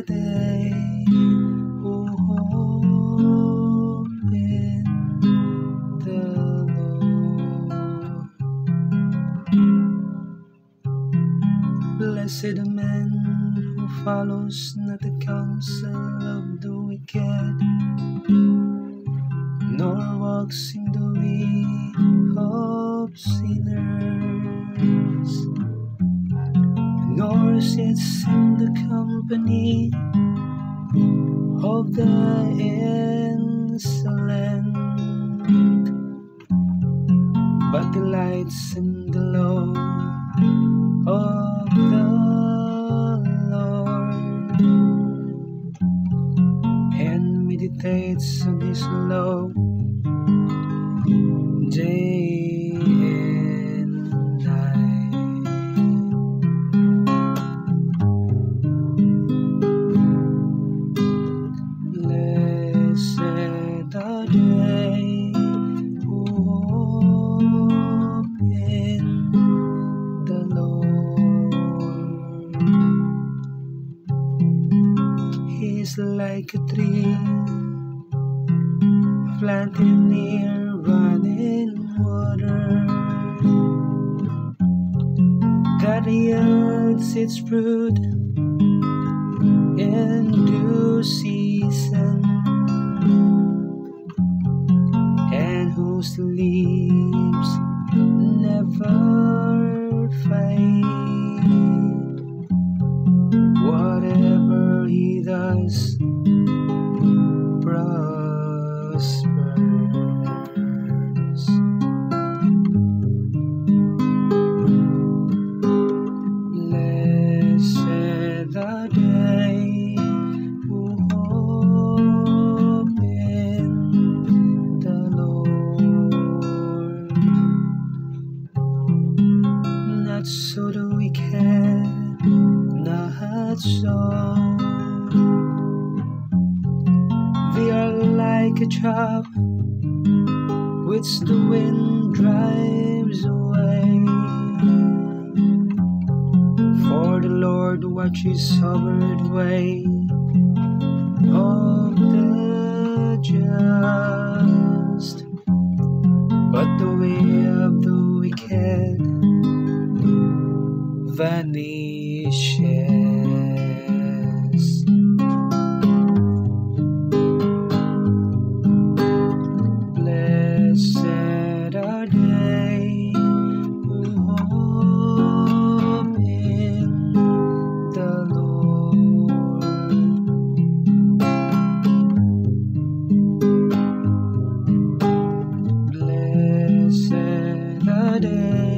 they who hope in the Lord. Blessed the man who follows not the counsel of the wicked, nor walks in the way of sinners, nor sits in the company of the insolent, but delights in the law of the Lord, and meditates on his law day and night. Blessed are they who hope in the Lord. He is like a tree planted near running water, that yields its fruit in due season, and whose leaves never fade. Whatever he does prospers. Blessed are they who hope in the Lord. Not so the wicked, not so. They are like a chaff which the wind drives away. For the Lord watches over the way of the just, but the way of the wicked vanishes. Blessed are they who hope in the Lord. Blessed are they